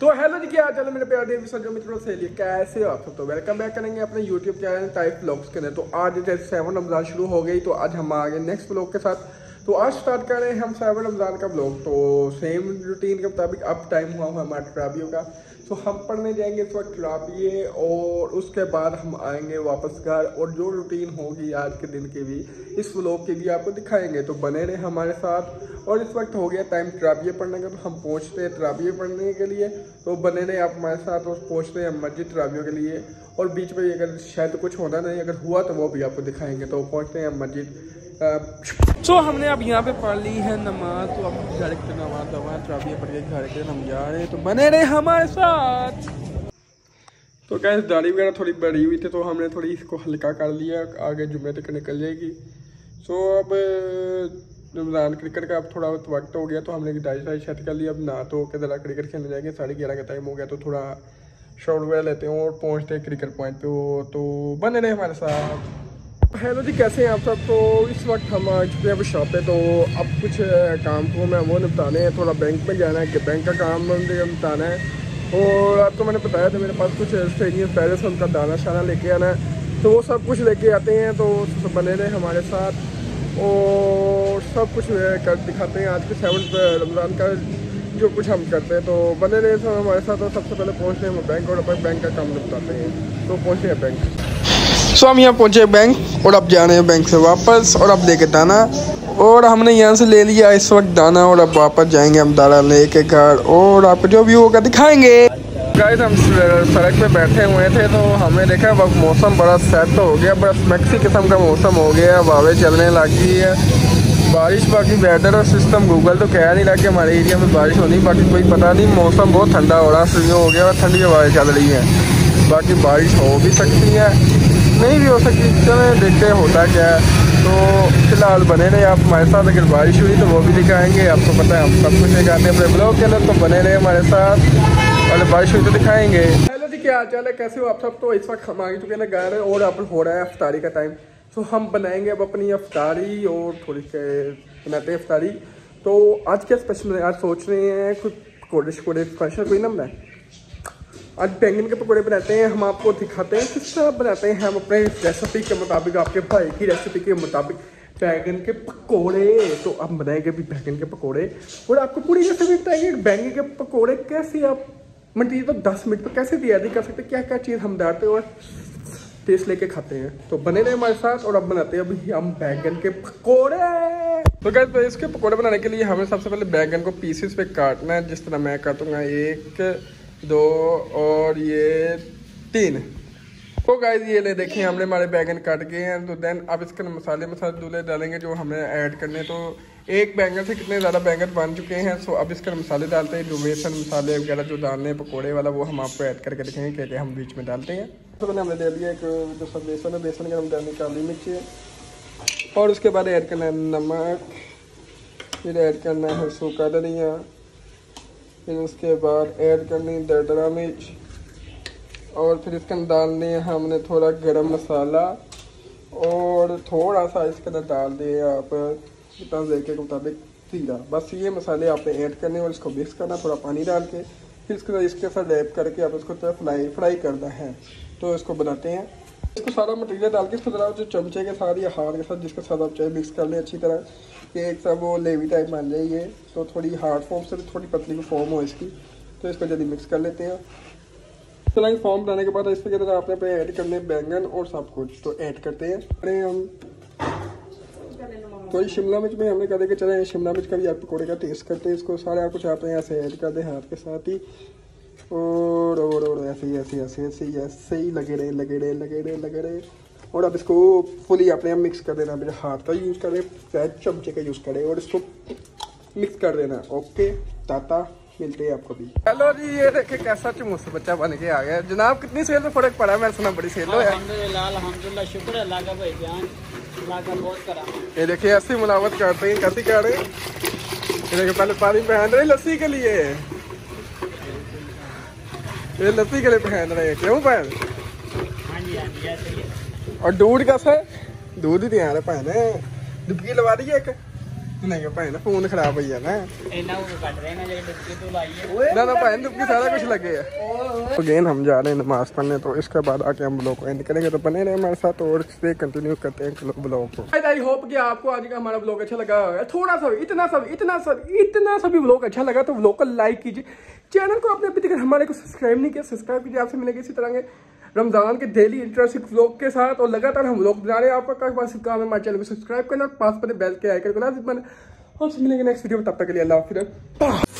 तो हेलो जी, क्या हाल चाल है मेरे प्यारे देवी सज्जनों मित्रों से लिए कैसे हो आप सब। तो वेलकम बैक करेंगे अपने यूट्यूब चैनल टाइप व्लॉग्स के अंदर। तो आज जैसे 7 रमज़ान शुरू हो गई तो आज हम आ गए नेक्स्ट व्लॉग के साथ। तो आज स्टार्ट कर रहे हैं हम 7 रमज़ान का व्लॉग। तो सेम रूटीन के मुताबिक अब टाइम हुआ हमारे ट्राबियों का। तो हम पढ़ने जाएंगे इस वक्त ट्राबिये और उसके बाद हम आएंगे वापस घर। और जो रूटीन होगी आज के दिन की भी इस व्लॉग के भी आपको दिखाएंगे। तो बने रहे हमारे साथ। और इस वक्त हो गया टाइम ट्राबिये पढ़ने का, तो हम पहुंचते हैं ट्राबिये पढ़ने के लिए। तो बने रहे आप हमारे साथ और पहुंचते हैं मस्जिद ट्राबियों के लिए। और बीच में अगर शायद कुछ होता नहीं, अगर हुआ तो वो भी आपको दिखाएंगे। तो पहुंचते हैं मस्जिद। तो हमने अब यहाँ पे पढ़ ली है नमाज। तो अब डायरेक्ट नमाज ट्राबिये पढ़ के घर के हम जा रहे हैं। तो बने रहे हमारे साथ। तो क्या दाढ़ी वगैरह थोड़ी बड़ी हुई थी तो हमने थोड़ी इसको हल्का कर लिया, आगे जुम्मे तक निकल जाएगी। तो अब रमज़ान क्रिकेट का अब थोड़ा वक्त हो गया तो हमने डाई सेट कर लिया। अब ना तो के ज़रा क्रिकेट खेलने जाएंगे, 11:30 का टाइम हो गया। तो थोड़ा शॉट वगैरह लेते हैं और पहुंचते हैं क्रिकेट पॉइंट पे। वो तो बने रहे हमारे साथ। हेलो जी, कैसे हैं आप सब। तो इस वक्त हम आ चुके हैं अब शॉप पे। तो अब कुछ काम को मैं वो निपटाने हैं, थोड़ा बैंक में जाना है कि बैंक का काम निपटाना है। और आपको मैंने बताया था मेरे पास कुछ स्टेडियम पैलेस उनका दाना शाना लेके आना है। तो वो सब कुछ लेके आते हैं। तो बने रहे हमारे साथ और सब कुछ कर दिखाते हैं आज के 7 रमज़ान का जो कुछ हम करते हैं। तो बने रहे सब हमारे साथ। और सबसे पहले पहुंचते हैं हम बैंक और अपन बैंक का काम निपटाते हैं। तो पहुंचे हैं बैंक। सो हम यहाँ पहुंचे बैंक और अब जा रहे हैं बैंक से वापस। और अब लेके दाना और हमने यहाँ से ले लिया इस वक्त दाना। और अब वापस जाएंगे हम दाना लेके घर और आपको जो भी होगा दिखाएंगे। गाइस हम सड़क पे बैठे हुए थे तो हमें देखा अब मौसम बड़ा सेट हो गया, बड़ा मैक्सी किस्म का मौसम हो गया। हवाएं चलने लगी है, बारिश। बाकी वेदर और सिस्टम गूगल तो कह नहीं रहा कि हमारे एरिया में बारिश होनी। बाकी कोई पता नहीं, मौसम बहुत ठंडा हो रहा शुरू हो गया और ठंडी हवाएं चल रही है। बाकी बारिश हो भी सकती है, नहीं भी हो सकती। चलें देखते हैं होता क्या है। तो फिलहाल बने रहे आप हमारे साथ। अगर बारिश हुई तो वो भी दिखाएंगे। आपको पता है हम सब कुछ दिखाते हैं अपने ब्लॉग के अंदर। तो बने रहे हमारे साथ और बारिश हुई तो दिखाएंगे। हेलो जी, क्या हाल चाल है, कैसे हो आप सब। तो इस वक्त हम आ चुके हैं घर और अब हो रहा है अफ्तारी का टाइम। तो हम बनाएंगे अब अपनी अफ्तारी और थोड़ी बनाते हैं अफ्तारी। तो आज क्या स्पेशल, आज सोच रहे हैं कुछ पकौड़े शकोड़े स्पेशल कोई ना बनाए। आज बैंगन के पकौड़े बनाते हैं। हम आपको दिखाते हैं किस तरह बनाते हैं हम अपने रेसिपी के मुताबिक, आपके भाई की रेसिपी के मुताबिक बैंगन के पकौड़े। तो अब बनाएंगे भी बैंगन के पकौड़े और आपको पूरी रेसिपी बताएंगे बैंगन के पकौड़े कैसे आप मटीरियल तो 10 मिनट पर कैसे तैयारी कर सकते हैं, क्या क्या चीज़ हम डालते हैं और टेस्ट लेके खाते हैं। तो बने रहे हमारे साथ। और अब बनाते हैं अभी हम बैंगन के पकौड़े। तो गाइस इसके पकौड़े बनाने के लिए हमें सबसे पहले बैंगन को पीसेस पे काटना है, जिस तरह मैं काटूंगा 1 2 और ये 3। तो गाइस ये ले देखिए हमने हमारे बैंगन काट गए हैं। तो देन अब इसके मसाले दूल्हे डालेंगे जो हमें ऐड करने। तो एक बैंगन से कितने ज़्यादा बैंगन बन चुके हैं। सो अब इसके मसाले डालते हैं, जो बेसन मसाले वगैरह जो डालने हैं पकौड़े वाला, वो हम आपको ऐड करके दिखेंगे क्या क्या हम बीच में डालते हैं। तो मैंने हमने दे दिया एक जो सब बेसन है, बेसन का हम डालने काली मिर्च और उसके बाद ऐड करना है नमक, फिर ऐड करना है सूखा धनिया, फिर उसके बाद ऐड करनी है दरदरा मिर्च और फिर इसके अंदर डालने हैं हमने थोड़ा गरम मसाला और थोड़ा सा इसके अंदर डाल दिए आप इतना देखे के मुताबिक जीरा। बस ये मसाले आपने ऐड करने और इसको मिक्स करना थोड़ा पानी डाल के। फिर इसके साथ रैप करके आप इसको फ्राई करना है। तो इसको बनाते हैं। इसको सारा मटेरियल डाल के इसको जरा जो चमचे के साथ या हाथ के साथ जिसके साथ आप चाहे मिक्स कर लें अच्छी तरह कि एक सा वो लेवी टाइप बन जाए। ये तो थोड़ी हार्ड फॉर्म से थोड़ी पतली फॉर्म हो इसकी। तो इसको जल्दी मिक्स कर लेते हैं। इस तरह की फॉर्म बनाने के बाद इसके अंदर आपने अपने ऐड करने बैंगन और सब कुछ तो ऐड करते हैं। अरे हम तो शिमला मिर्च में हमने कहा कि चले शिमला मिर्च का भी आप पकौड़े का टेस्ट करते हैं। इसको सारे आप कुछ आपने ऐसे ऐड कर दें हाथ के साथ ही और ऐसे ही लगे रहे। और अब इसको फुली आपने मिक्स कर देना। मेरे हाथ का यूज़ करें शायद चमचे का यूज़ करें और इसको मिक्स कर देना। ओके टाटा, मिलते हैं आपको भी। हेलो जी, ये देखे कैसा चमूस बच्चा बन के आ गया जनाब। कितनी सेल में फर्क पड़ा, मैं सुना बड़ी सेल है। अल्हम्दुलिल्लाह शुक्र है अल्लाह का भाईजान, अल्लाह का बहुत करा। ये देखिए ऐसी मुलावत करते हैं, कैसी कर रहे हैं। ये देखिए पहले पानी पहन रहे लस्सी के लिए, ये लस्सी के लिए पहन रहे हैं। क्यों पहन और दूध कैसा है, दूध ही तैयार है पहने। डुबकी लगा दी एक नहीं भाई ना फोन खराब हो गया ना इन्ना वो कट रहे ना जे डुबकी तो लाई है ना भाई डुबकी सारा कुछ लगे है। अगेन हम जा रहे हैं नमाज पढ़ने, तो इसके बाद आके हम ब्लॉग को एंड करेंगे। तो बने रहे हमारे साथ और इससे कंटिन्यू करते हैं ब्लॉग को। आई होप कि आपको आज का हमारा ब्लॉग अच्छा लगा होगा। थोड़ा सा इतना सा भी ब्लॉग अच्छा लगा तो ब्लॉग को लाइक कीजिए, चैनल को आपने अभी तक हमारे को सब्सक्राइब नहीं किया सब्सक्राइब कीजिए। आपसे मिलेंगे इसी तरह के रमजान के डेली इंटरेस्टिंग व्लॉग के साथ, और लगातार हम व्लॉग बना रहे हैं। आपका पास काम है हमारे चैनल को सब्सक्राइब करना, पास पर बेल के आइकन को लाजिम। आपसे मिलेंगे नेक्स्ट वीडियो में, तब तक के लिए अल्लाह हाफिज़।